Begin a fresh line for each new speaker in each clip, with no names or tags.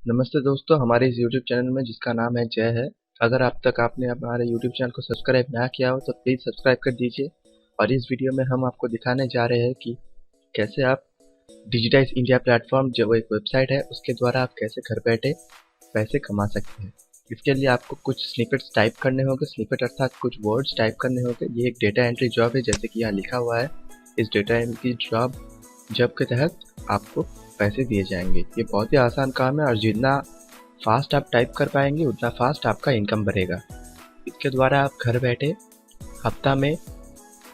नमस्ते दोस्तों, हमारे इस YouTube चैनल में जिसका नाम है जय है। अगर अब तक आपने हमारे YouTube चैनल को सब्सक्राइब ना किया हो तो प्लीज़ सब्सक्राइब कर दीजिए। और इस वीडियो में हम आपको दिखाने जा रहे हैं कि कैसे आप डिजिटाइज इंडिया प्लेटफॉर्म जो एक वेबसाइट है उसके द्वारा आप कैसे घर बैठे पैसे कमा सकते हैं। इसके लिए आपको कुछ स्निपेट्स टाइप करने होंगे। स्निपेट अर्थात कुछ वर्ड्स टाइप करने होंगे। ये एक डेटा एंट्री जॉब है, जैसे कि यहाँ लिखा हुआ है। इस डेटा एंट्री जॉब के तहत आपको पैसे दिए जाएंगे। ये बहुत ही आसान काम है और जितना फास्ट आप टाइप कर पाएंगे उतना फास्ट आपका इनकम बढ़ेगा। इसके द्वारा आप घर बैठे हफ्ता में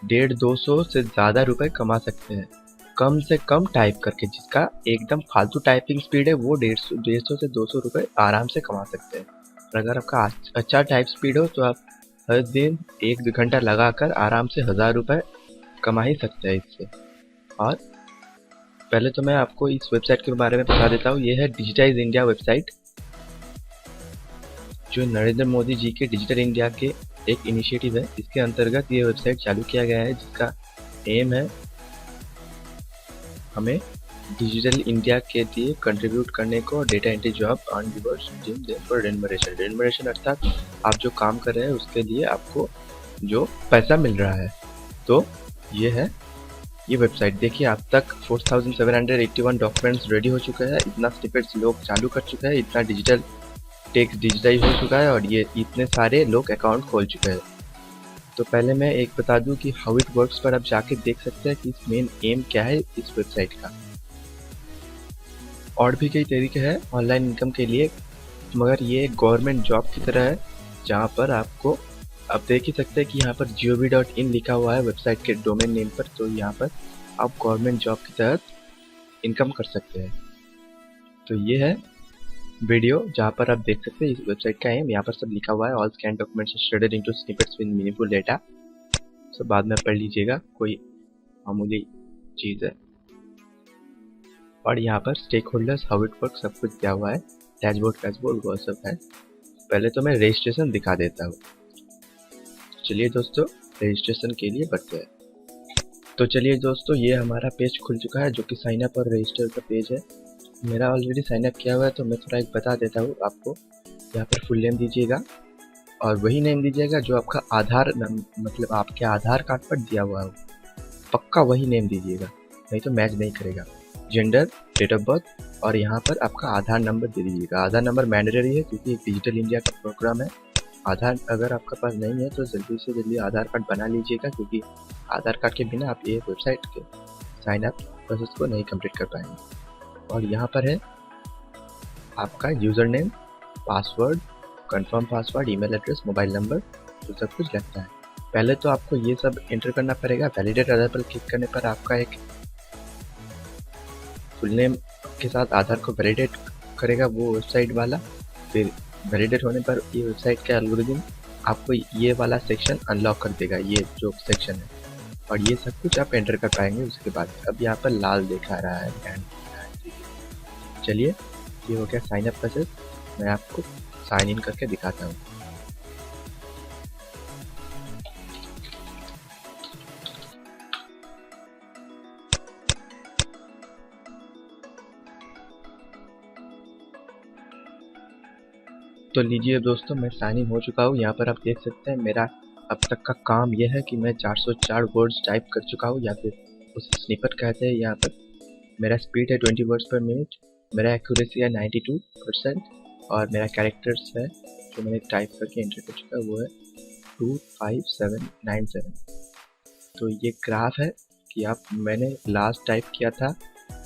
150-200 से ज़्यादा रुपए कमा सकते हैं, कम से कम टाइप करके। जिसका एकदम फालतू टाइपिंग स्पीड है वो 150 से 200 रुपए आराम से कमा सकते हैं। और अगर आपका अच्छा टाइप स्पीड हो तो आप हर दिन 1-2 घंटा लगाकर आराम से 1000 रुपए कमा ही सकते हैं इससे। और पहले तो मैं आपको इस वेबसाइट के बारे में बता देता हूँ। ये है डिजिटाइज इंडिया वेबसाइट, जो नरेंद्र मोदी जी के डिजिटल इंडिया के एक इनिशिएटिव है। इसके अंतर्गत ये वेबसाइट चालू किया गया है, जिसका एम है हमें डिजिटल इंडिया के लिए कंट्रीब्यूट करने को। Data entry job on reverse for remuneration. Remuneration अर्थात आप जो काम कर रहे हैं उसके लिए आपको जो पैसा मिल रहा है। तो ये है ये वेबसाइट। देखिए, अब तक 4781 डॉक्यूमेंट्स रेडी हो चुके हैं। इतना स्निपेट्स लोग चालू कर चुके हैं, इतना डिजिटल टेक्स्ट डिजिटाइज हो चुका है और ये इतने सारे लोग अकाउंट खोल चुके हैं। तो पहले मैं एक बता दूं कि हाउ इट वर्क्स पर आप जाके देख सकते हैं कि इस मेन एम क्या है इस वेबसाइट का। और भी कई तरीके हैं ऑनलाइन इनकम के लिए, मगर ये गवर्नमेंट जॉब की तरह है, जहाँ पर आपको आप देख ही सकते हैं कि यहाँ पर gov.in लिखा हुआ है वेबसाइट के डोमेन नेम पर। तो यहाँ पर आप गवर्नमेंट जॉब के तहत इनकम कर सकते हैं। तो ये है वीडियो जहाँ पर आप देख सकते हैं इस वेबसाइट का एम। यहाँ पर सब लिखा हुआ है, all scan documents shaded into snippets with meaningful data. सब बाद में पढ़ लीजिएगा, कोई मामूली चीज़ है। और यहाँ पर stakeholders, how it work, सब कुछ दिया हुआ है। डैशबोर्ड वो सब है। पहले तो मैं रजिस्ट्रेशन दिखा देता हूँ। चलिए दोस्तों, रजिस्ट्रेशन के लिए बढ़ते हैं। तो चलिए दोस्तों, ये हमारा पेज खुल चुका है, जो कि साइन अप और रजिस्टर का पेज है। मेरा ऑलरेडी साइन अप किया हुआ है, तो मैं थोड़ा एक बता देता हूँ आपको। यहाँ पर फुल नेम दीजिएगा और वही नेम दीजिएगा जो आपका मतलब आपके आधार कार्ड पर दिया हुआ हो। पक्का वही नेम दीजिएगा, नहीं तो मैच नहीं करेगा। जेंडर, डेट ऑफ बर्थ और यहाँ पर आपका आधार नंबर दे दीजिएगा। आधार नंबर मैंडेटरी है क्योंकि एक डिजिटल इंडिया का प्रोग्राम है। आधार अगर आपके पास नहीं है तो जल्दी से जल्दी आधार कार्ड बना लीजिएगा, क्योंकि आधार कार्ड के बिना आप ये वेबसाइट के साइन अप प्रोसेस को नहीं कंप्लीट कर पाएंगे। और यहाँ पर है आपका user name, password, confirm password, email address, mobile number, तो सब कुछ लगता है। पहले तो आपको ये सब एंटर करना पड़ेगा। वैलिडेट आधार पर क्लिक करने पर आपका एक फुल नेम के साथ आधार को वैलिडेट करेगा वो वेबसाइट वाला। फिर वैलिडेट होने पर ये वेबसाइट का एल्गोरिथम आपको ये वाला सेक्शन अनलॉक कर देगा, ये जो सेक्शन है। और ये सब कुछ आप एंटर कर पाएंगे उसके बाद। अब यहाँ पर लाल दिखा रहा है। चलिए, ये हो गया साइन अप प्रोसेस। मैं आपको साइन इन करके दिखाता हूँ। तो लीजिए दोस्तों, मैं साइन इन हो चुका हूँ। यहाँ पर आप देख सकते हैं मेरा अब तक का काम यह है कि मैं 404 वर्ड्स टाइप कर चुका हूँ, या फिर उस स्निपेट कहते हैं। यहाँ पर मेरा स्पीड है 20 वर्ड्स पर मिनट, मेरा एक्यूरेसी है 92% और मेरा कैरेक्टर्स है जो मैंने टाइप करके एंटर कर चुका है वो है 25797। तो ये ग्राफ है कि आप मैंने लास्ट टाइप किया था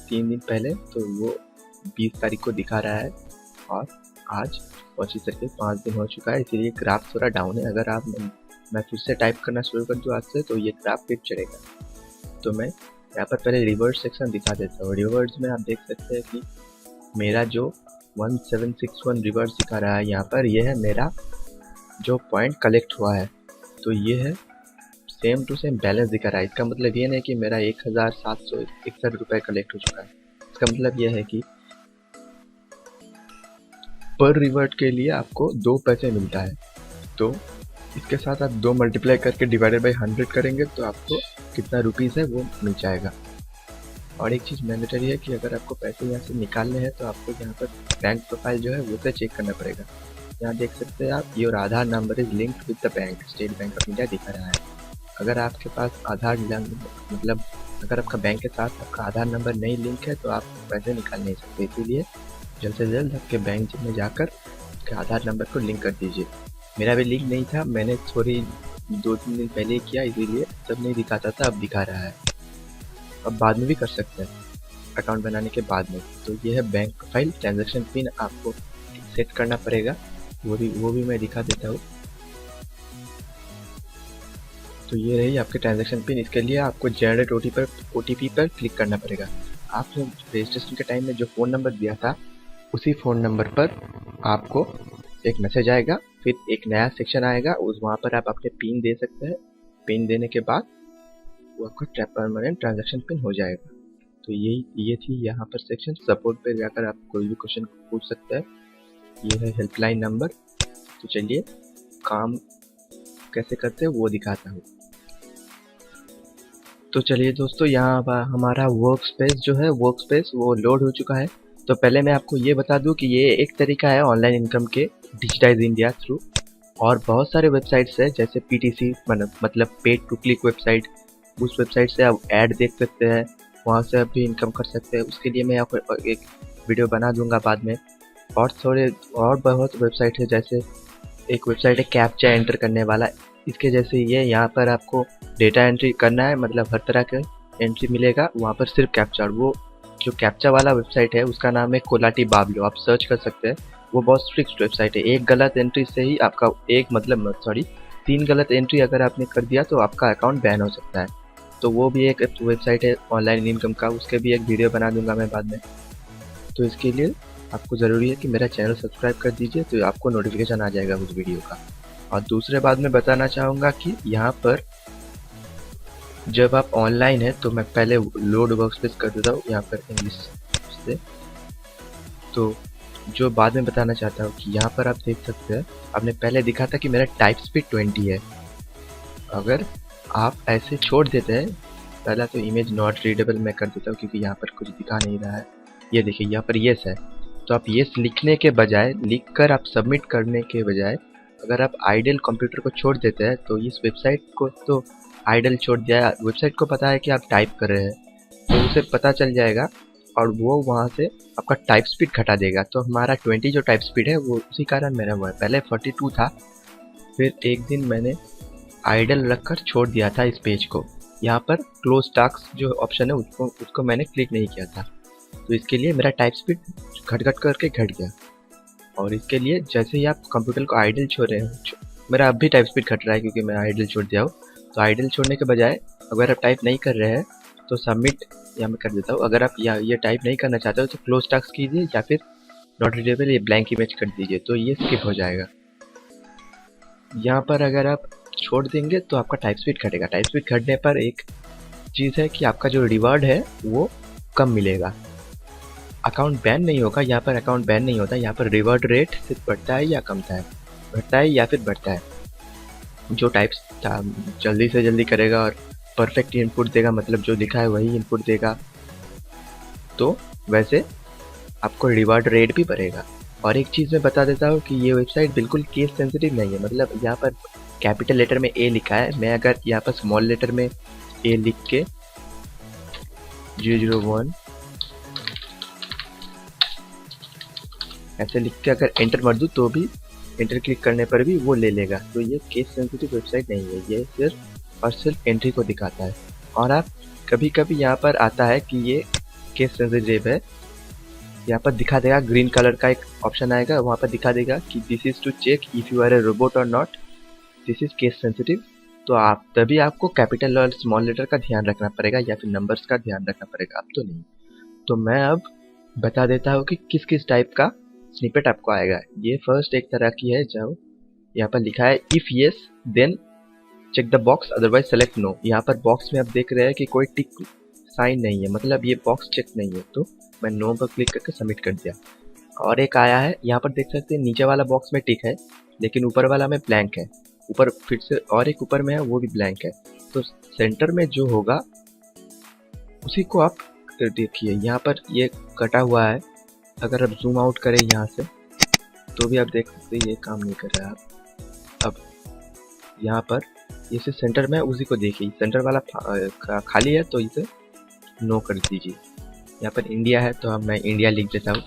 3 दिन पहले, तो वो 20 तारीख को दिखा रहा है और आज 25 तारीख 5 दिन हो चुका है, इसीलिए ग्राफ थोड़ा डाउन है। अगर आप मैं फिर से टाइप करना शुरू कर दूँ आज से तो ये ग्राफ फिर चढ़ेगा। तो मैं यहाँ पर पहले रिवर्स सेक्शन दिखा देता हूँ। रिवर्स में आप देख सकते हैं कि मेरा जो 1761 रिवर्स दिखा रहा है यहाँ पर, यह है मेरा जो पॉइंट कलेक्ट हुआ है। तो ये है सेम टू सेम बैलेंस दिखा रहा है। इसका मतलब ये नहीं कि मेरा 1761 रुपये कलेक्ट हो चुका है। इसका मतलब यह है कि पर रिवर्ट के लिए आपको 2 पैसे मिलता है। तो इसके साथ आप 2 मल्टीप्लाई करके डिवाइडेड बाई 100 करेंगे तो आपको कितना रुपीज़ है वो मिल जाएगा। और एक चीज़ मैंडेटरी है कि अगर आपको पैसे यहाँ से निकालने हैं तो आपको यहाँ पर बैंक प्रोफाइल जो है वो से चेक करना पड़ेगा। यहाँ देख सकते हैं आप, your Aadhaar number is linked with the bank, state bank of India दिखा रहा है। अगर आपके पास आधार मतलब अगर आपका बैंक के साथ आपका आधार नंबर नहीं लिंक है तो आप पैसे निकाल नहीं सकते। इसीलिए जल्द से जल्द आपके बैंक में जाकर आपके आधार नंबर को लिंक कर दीजिए। मेरा भी लिंक नहीं था, मैंने थोड़ी 2-3 दिन पहले किया, इसीलिए तब नहीं दिखाता था, अब दिखा रहा है। अब बाद में भी कर सकते हैं, अकाउंट बनाने के बाद में। तो ये है बैंक प्रोफाइल। ट्रांजैक्शन पिन आपको सेट करना पड़ेगा, वो भी मैं दिखा देता हूँ। तो ये रही आपके ट्रांजैक्शन पिन। इसके लिए आपको जनरेट ओटीपी पर क्लिक करना पड़ेगा। आपने रजिस्ट्रेशन के टाइम में जो फ़ोन नंबर दिया था उसी फ़ोन नंबर पर आपको एक मैसेज आएगा, फिर एक नया सेक्शन आएगा, उस वहाँ पर आप अपने पिन दे सकते हैं। पिन देने के बाद वो आपका परमानेंट ट्रांजैक्शन पिन हो जाएगा। तो ये थी यहाँ पर सेक्शन। सपोर्ट पे जाकर आप कोई भी क्वेश्चन पूछ सकते हैं। ये है हेल्पलाइन नंबर। तो चलिए काम कैसे करते हैं वो दिखाता हूँ। तो चलिए दोस्तों, यहाँ पर हमारा वर्क स्पेस जो है, वर्क स्पेस वो लोड हो चुका है। तो पहले मैं आपको ये बता दूं कि ये एक तरीका है ऑनलाइन इनकम के डिजिटाइज इंडिया थ्रू। और बहुत सारे वेबसाइट्स है जैसे पीटीसी मतलब पेड टू क्लिक वेबसाइट, उस वेबसाइट से आप ऐड देख सकते हैं, वहाँ से आप भी इनकम कर सकते हैं। उसके लिए मैं आपको एक वीडियो बना दूंगा बाद में। और बहुत वेबसाइट है, जैसे एक वेबसाइट है कैप्चा एंटर करने वाला, इसके जैसे ये। यहाँ पर आपको डेटा एंट्री करना है, मतलब हर तरह का एंट्री मिलेगा वहाँ पर, सिर्फ कैप्चा। वो जो कैप्चा वाला वेबसाइट है उसका नाम है कोलाटी बाबलो, आप सर्च कर सकते हैं। वो बहुत स्ट्रिक्ट वेबसाइट है, एक गलत एंट्री से ही आपका 3 गलत एंट्री अगर आपने कर दिया तो आपका अकाउंट बैन हो सकता है। तो वो भी एक वेबसाइट है ऑनलाइन इनकम का, उसके भी एक वीडियो बना दूंगा मैं बाद में। तो इसके लिए आपको ज़रूरी है कि मेरा चैनल सब्सक्राइब कर दीजिए, तो आपको नोटिफिकेशन आ जाएगा उस वीडियो का। और दूसरे बात मैं बताना चाहूँगा कि यहाँ पर जब आप ऑनलाइन है तो मैं पहले लोड वर्कस्पेस कर देता हूँ यहाँ पर इंग्लिश से। तो जो बाद में बताना चाहता हूँ कि यहाँ पर आप देख सकते हैं, आपने पहले दिखा था कि मेरा टाइप स्पीड 20 है। अगर आप ऐसे छोड़ देते हैं, पहला तो इमेज नॉट रीडेबल मैं कर देता हूँ क्योंकि यहाँ पर कुछ दिखा नहीं रहा है। ये देखिए यहाँ पर येस है, तो आप येस लिखने के बजाय, लिखकर आप सबमिट करने के बजाय अगर आप आइडल कंप्यूटर को छोड़ देते हैं तो इस वेबसाइट को तो आइडल छोड़ दिया, वेबसाइट को पता है कि आप टाइप कर रहे हैं, तो उसे पता चल जाएगा और वो वहाँ से आपका टाइप स्पीड घटा देगा। तो हमारा 20 जो टाइप स्पीड है वो उसी कारण मेरा हुआ है। पहले 42 था, फिर एक दिन मैंने आइडल रखकर छोड़ दिया था इस पेज को। यहाँ पर क्लोज टास्क जो ऑप्शन है उसको मैंने क्लिक नहीं किया था, तो इसके लिए मेरा टाइप स्पीड घट करके घट गया। और इसके लिए जैसे ही आप कंप्यूटर को आइडल छोड़ रहे हैं, मेरा अब भी टाइप स्पीड घट रहा है क्योंकि मैं आइडल छोड़ दिया हूँ। तो आइडल छोड़ने के बजाय अगर आप टाइप नहीं कर रहे हैं तो सबमिट या मैं कर देता हूँ। अगर आप ये टाइप नहीं करना चाहते हो तो क्लोज टास्क कीजिए या फिर नॉट रीडेबल ये ब्लैंक इमेज कर दीजिए, तो ये स्किप हो जाएगा। यहाँ पर अगर आप छोड़ देंगे तो आपका टाइप स्पीड घटेगा। टाइप स्पीड घटने पर एक चीज़ है कि आपका जो रिवार्ड है वो कम मिलेगा। अकाउंट बैन नहीं होगा, यहाँ पर अकाउंट बैन नहीं होता, यहाँ पर रिवार्ड रेट सिर्फ बढ़ता है या कमता है, घटता है या फिर बढ़ता है। जो टाइप्स जल्दी से जल्दी करेगा और परफेक्ट इनपुट देगा, मतलब जो लिखा है वही इनपुट देगा, तो वैसे आपको रिवार्ड रेट भी बढ़ेगा। और एक चीज़ मैं बता देता हूँ कि ये वेबसाइट बिल्कुल केस सेंसिटिव नहीं है, मतलब यहाँ पर कैपिटल लेटर में ए लिखा है, मैं अगर यहाँ पर स्मॉल लेटर में ए लिख के 001 ऐसे लिख के अगर एंटर मार दूँ तो भी, एंटर क्लिक करने पर भी वो ले लेगा। तो ये केस सेंसिटिव वेबसाइट नहीं है, ये सिर्फ और सिर्फ एंट्री को दिखाता है। और आप कभी कभी यहाँ पर आता है कि ये केस सेंसिटिव है, यहाँ पर दिखा देगा, ग्रीन कलर का एक ऑप्शन आएगा, वहाँ पर दिखा देगा कि this is to check if you are a robot or not, this is case sensitive. तो आप तभी आपको कैपिटल और स्मॉल लेटर का ध्यान रखना पड़ेगा या फिर नंबर्स का ध्यान रखना पड़ेगा, अब तो नहीं। तो मैं अब बता देता हूँ कि किस किस टाइप का स्निपेट आपको आएगा। ये फर्स्ट एक तरह की है, जब यहाँ पर लिखा है if yes then check the box otherwise select no. यहाँ पर बॉक्स में आप देख रहे हैं कि कोई टिक साइन नहीं है, मतलब ये बॉक्स चेक नहीं है, तो मैं नो पर क्लिक करके सबमिट कर दिया। और एक आया है, यहाँ पर देख सकते हैं नीचे वाला बॉक्स में टिक है लेकिन ऊपर वाला में ब्लैंक है, ऊपर फिर से और एक ऊपर में है वो भी ब्लैंक है। तो सेंटर में जो होगा उसी को आप तो देखिए यहाँ पर ये कटा हुआ है, अगर आप जूम आउट करें यहाँ से तो भी आप देख सकते हैं ये काम नहीं कर रहा है। अब यहाँ पर इसे सेंटर में उसी को देखिए, सेंटर वाला खाली है तो इसे नो कर दीजिए। यहाँ पर इंडिया है तो अब मैं इंडिया लिख देता हूँ।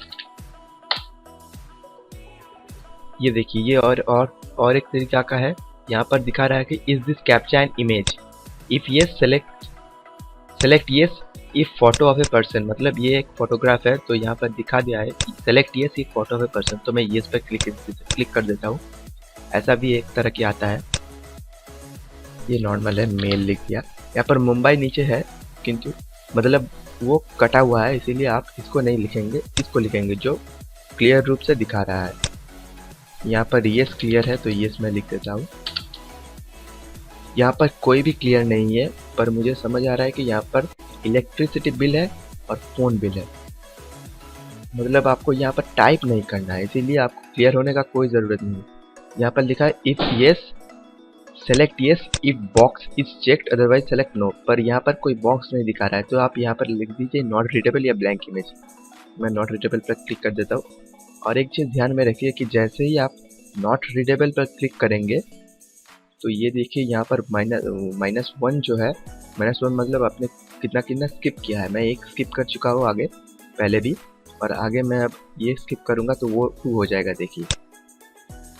ये देखिए ये और एक तरीका का है, यहाँ पर दिखा रहा है कि is this captcha an image, if yes select yes if photo of a person, मतलब ये एक फोटोग्राफ है तो यहाँ पर दिखा दिया है select yes if photo of a person, तो मैं यस पर क्लिक कर देता हूँ। ऐसा भी एक तरह की आता है, ये नॉर्मल है, मेल लिख दिया। यहाँ पर मुंबई नीचे है किंतु मतलब वो कटा हुआ है, इसीलिए आप इसको नहीं लिखेंगे, इसको लिखेंगे जो क्लियर रूप से दिखा रहा है। यहाँ पर यस क्लियर है तो यस मैं लिख देता हूँ। यहाँ पर कोई भी क्लियर नहीं है, पर मुझे समझ आ रहा है कि यहाँ पर इलेक्ट्रिसिटी बिल है और फ़ोन बिल है, मतलब आपको यहाँ पर टाइप नहीं करना है, इसीलिए आपको क्लियर होने का कोई ज़रूरत नहीं है। यहाँ पर लिखा है if yes select yes if box is checked otherwise select no, पर यहाँ पर कोई बॉक्स नहीं दिखा रहा है तो आप यहाँ पर लिख दीजिए नॉट रीडेबल या ब्लैंक इमेज। मैं नॉट रीडेबल पर क्लिक कर देता हूँ। और एक चीज़ ध्यान में रखिए कि जैसे ही आप नॉट रीडेबल पर क्लिक करेंगे तो ये देखिए यहाँ पर -1 जो है, -1 मतलब आपने कितना स्किप किया है। मैं एक स्किप कर चुका हूँ आगे पहले भी, और आगे मैं अब ये स्किप करूँगा तो वो 2 हो जाएगा। देखिए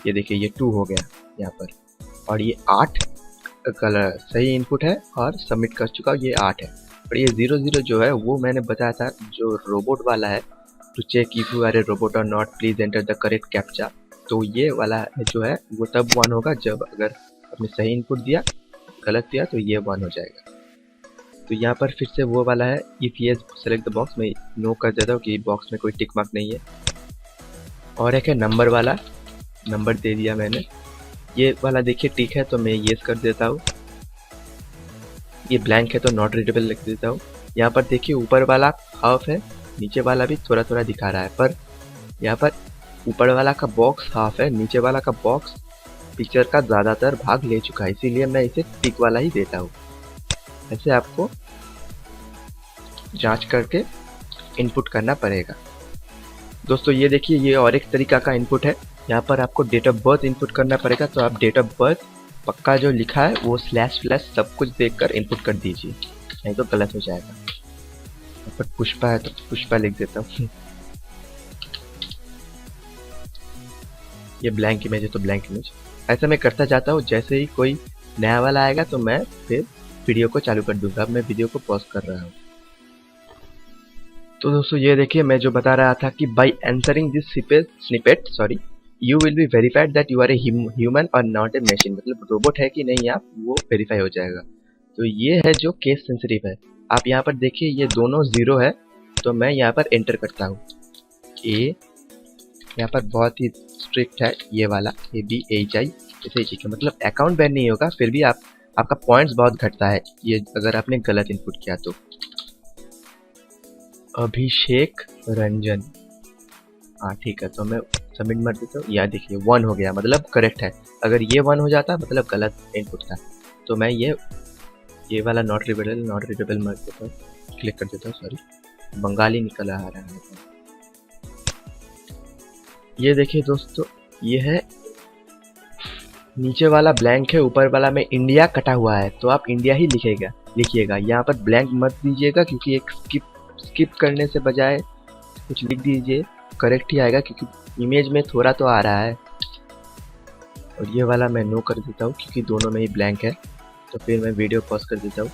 ये देखिए ये 2 हो गया यहाँ पर, और ये 8 कलर सही इनपुट है और सबमिट कर चुका हूँ, ये 8 है। और ये 0 जो है वो मैंने बताया था जो रोबोट वाला है, to check if you are a robot or not please enter the correct captcha, तो ये वाला जो है वो तब 1 होगा जब अगर आपने सही इनपुट दिया, गलत दिया तो ये 1 हो जाएगा। तो यहाँ पर फिर से वो वाला है if yes select the box, मैं नो कर देता हूँ कि बॉक्स में कोई टिक मार्क नहीं है। और एक है नंबर वाला, नंबर दे दिया मैंने, ये वाला देखिए टिक है तो मैं यस कर देता हूँ। ये ब्लैंक है तो नॉट रीडेबल लिख देता हूँ। यहाँ पर देखिए ऊपर वाला हाफ है, नीचे वाला भी थोड़ा थोड़ा दिखा रहा है, पर यहाँ पर ऊपर वाला का बॉक्स हाफ है, नीचे वाला का बॉक्स पिक्चर का ज़्यादातर भाग ले चुका है, इसीलिए मैं इसे टिक वाला ही देता हूँ। ऐसे आपको जांच करके इनपुट करना पड़ेगा। दोस्तों ये देखिए ये और एक तरीका का इनपुट है, यहाँ पर आपको डेट ऑफ बर्थ इनपुट करना पड़ेगा, तो आप डेट ऑफ बर्थ पक्का जो लिखा है वो / सब कुछ देखकर इनपुट कर दीजिए, नहीं तो गलत हो जाएगा। यहाँ पर पुष्पा है तो पुष्पा लिख देता हूँ। ये ब्लैंक इमेज है तो ब्लैंक इमेज। ऐसा मैं करता जाता हूँ, जैसे ही कोई नया वाला आएगा तो मैं फिर वीडियो को चालू कर दूंगा। अब मैं वीडियो को पॉज कर रहा हूँ। तो दोस्तों ये देखिए मैं जो बता रहा था कि by answering this snippet you will be verified that you are a human और नॉट ए मशीन, मतलब रोबोट है कि नहीं आप वो वेरीफाई हो जाएगा। तो ये है जो केस सेंसिटिव है। आप यहाँ पर देखिए ये दोनों 0 है, तो मैं यहाँ पर एंटर करता हूँ। ए यहाँ पर बहुत ही स्ट्रिक्ट है ये वाला ABHI, ऐसे ही ठीक है, मतलब अकाउंट बैन नहीं होगा, फिर भी आपका पॉइंट्स बहुत घटता है ये अगर आपने गलत इनपुट किया तो। अभिषेक रंजन, हाँ ठीक है, तो मैं सबमिट मार देता हूँ। यहाँ देखिए 1 हो गया, मतलब करेक्ट है। अगर ये 1 हो जाता मतलब गलत इनपुट था, तो मैं ये वाला नॉट रीडेबल मार देता हूँ, क्लिक कर देता हूँ। सॉरी बंगाली निकल आ रहा है। ये देखिए दोस्तों ये है, नीचे वाला ब्लैंक है, ऊपर वाला में इंडिया कटा हुआ है, तो आप इंडिया ही लिखिएगा। यहाँ पर ब्लैंक मत दीजिएगा, क्योंकि एक स्किप करने से बजाय कुछ लिख दीजिए, करेक्ट ही आएगा, क्योंकि इमेज में थोड़ा तो आ रहा है। और ये वाला मैं नो कर देता हूँ क्योंकि दोनों में ही ब्लैंक है, तो फिर मैं वीडियो पॉज कर देता हूँ।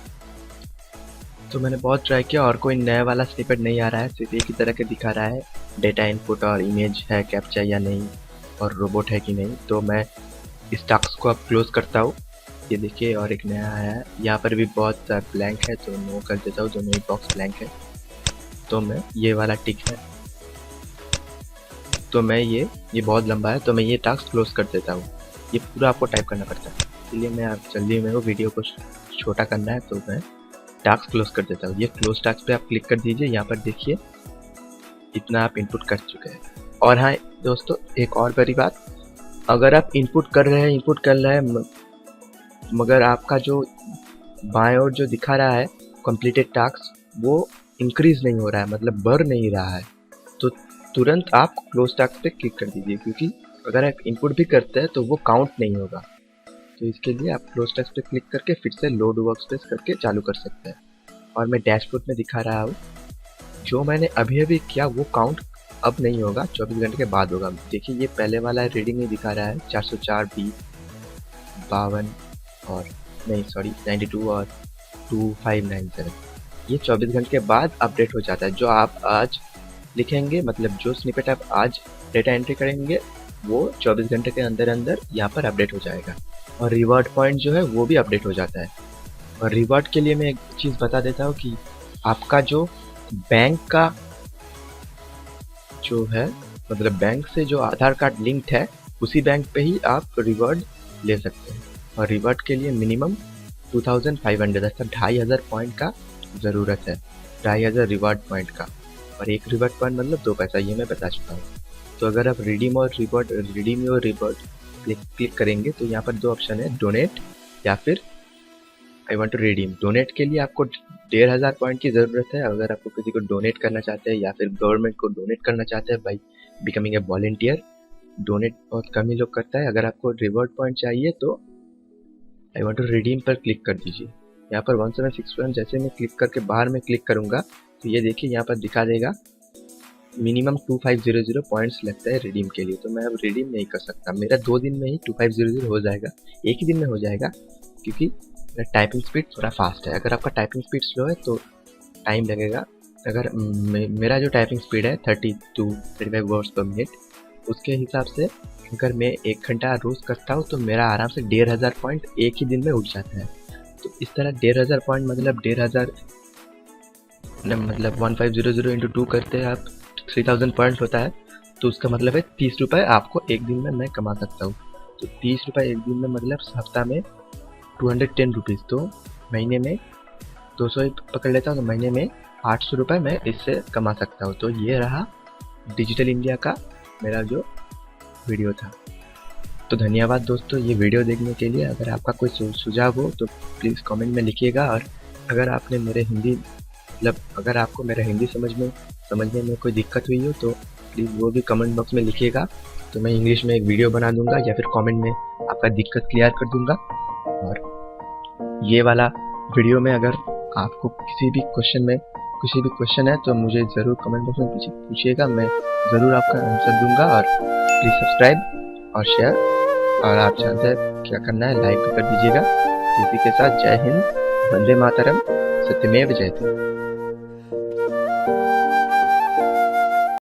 तो मैंने बहुत ट्राई किया और कोई नया वाला स्निपेट नहीं आ रहा है, सिर्फ एक ही तरह के दिखा रहा है डेटा इनपुट और इमेज है कैप्चा या नहीं और रोबोट है कि नहीं। तो मैं इस टास्क को अब क्लोज करता हूँ। ये देखिए और एक नया आया है, यहाँ पर भी बहुत ब्लैंक है, तो नो कर देता हूँ, दोनों ही बॉक्स ब्लैंक है। तो मैं ये वाला टिक है, तो मैं ये बहुत लंबा है, तो मैं ये टास्क क्लोज कर देता हूँ। ये पूरा आपको टाइप करना पड़ता है, इसलिए मैं आप जल्दी में वो वीडियो को छोटा करना है, तो मैं टास्क क्लोज कर देता हूँ। ये क्लोज टास्क पे आप क्लिक कर दीजिए। यहाँ पर देखिए इतना आप इनपुट कर चुके हैं। और हाँ दोस्तों एक और बड़ी बात, अगर आप इनपुट कर रहे हैं मगर आपका जो बाएं ओर जो दिखा रहा है कंप्लीटेड टास्क, वो इंक्रीज नहीं हो रहा है, मतलब बढ़ नहीं रहा है, तो तुरंत आप क्लोज टास्क पे क्लिक कर दीजिए, क्योंकि अगर आप इनपुट भी करते हैं तो वो काउंट नहीं होगा। तो इसके लिए आप क्लोज टास्क पे क्लिक करके फिर से लोड वर्कस्पेस करके चालू कर सकते हैं। और मैं डैशबोर्ड में दिखा रहा हूँ, जो मैंने अभी अभी किया वो काउंट अब नहीं होगा, 24 घंटे के बाद होगा। देखिए ये पहले वाला रीडिंग ही दिखा रहा है 404, 20, 52 और नहीं सॉरी 92 और 2597। ये 24 घंटे के बाद अपडेट हो जाता है। जो आप आज लिखेंगे, मतलब जो स्निपेट आप आज डेटा एंट्री करेंगे, वो 24 घंटे के अंदर अंदर यहाँ पर अपडेट हो जाएगा। और रिवॉर्ड पॉइंट जो है वो भी अपडेट हो जाता है। और रिवॉर्ड के लिए मैं एक चीज़ बता देता हूँ कि आपका जो बैंक का जो है, मतलब बैंक से जो आधार कार्ड लिंक्ड है, उसी बैंक पे ही आप रिवॉर्ड ले सकते हैं। और रिवॉर्ड के लिए मिनिमम 2500 अर्थात 2500 पॉइंट का ज़रूरत है, 2500 रिवॉर्ड पॉइंट का। और एक रिवॉर्ड पॉइंट मतलब 2 पैसा, ये मैं बता चुका हूँ। तो अगर आप रिडीम और रिवॉर्ड क्लिक करेंगे तो यहाँ पर 2 ऑप्शन है, डोनेट या फिर I want to redeem. Donate के लिए आपको 1500 पॉइंट की ज़रूरत है। अगर आपको किसी को डोनेट करना चाहते हैं या फिर गवर्नमेंट को डोनेट करना चाहते हैं by becoming a volunteer, donate बहुत कम ही लोग करता है। अगर आपको रिवॉर्ड पॉइंट चाहिए तो आई वांट टू रिडीम पर क्लिक कर दीजिए। यहाँ पर 1761 जैसे मैं क्लिक करके बाहर में क्लिक करूँगा तो ये देखिए यहाँ पर दिखा देगा मिनिमम 2500 पॉइंट्स लगता है रिडीम के लिए। तो मैं अब रिडीम नहीं कर सकता, मेरा 2 दिन में ही 2500 हो जाएगा, एक ही दिन में हो जाएगा, क्योंकि मेरा टाइपिंग स्पीड थोड़ा फास्ट है। अगर आपका टाइपिंग स्पीड स्लो है तो टाइम लगेगा। अगर मेरा जो टाइपिंग स्पीड है 30 to 35 वर्ड्स पर मिनट, उसके हिसाब से अगर मैं 1 घंटा रोज़ करता हूँ तो मेरा आराम से 1500 पॉइंट एक ही दिन में उठ जाता है। तो इस तरह 1500 पॉइंट मतलब 1500 मतलब 1500 इंटू 2 करते हैं आप 3000 पॉइंट होता है। तो उसका मतलब है 30 रुपये आपको एक दिन में मैं कमा सकता हूँ। तो 30 रुपये एक दिन में मतलब हफ्ता में 210 रुपीज़, तो महीने में 200 ही पकड़ लेता हूँ, तो महीने में 800 रुपये मैं इससे कमा सकता हूँ। तो ये रहा डिजिटल इंडिया का मेरा जो वीडियो था। तो धन्यवाद दोस्तों ये वीडियो देखने के लिए। अगर आपका कोई सुझाव हो तो प्लीज़ कमेंट में लिखिएगा। और अगर आपने मेरे हिंदी मतलब अगर आपको मेरा हिंदी समझने में कोई दिक्कत हुई हो तो प्लीज़ वो भी कमेंट बॉक्स में लिखिएगा। तो मैं इंग्लिश में एक वीडियो बना दूंगा या फिर कमेंट में आपका दिक्कत क्लियर कर दूंगा। और ये वाला वीडियो में अगर आपको किसी भी क्वेश्चन है तो मुझे ज़रूर कमेंट बॉक्स में पूछिएगा, मैं ज़रूर आपका आंसर दूंगा। और प्लीज़ सब्सक्राइब और शेयर, और आप जानते हैं क्या करना है, लाइक भी कर दीजिएगा। इसी के साथ जय हिंद, वंदे मातरम, सत्यमेव जयते।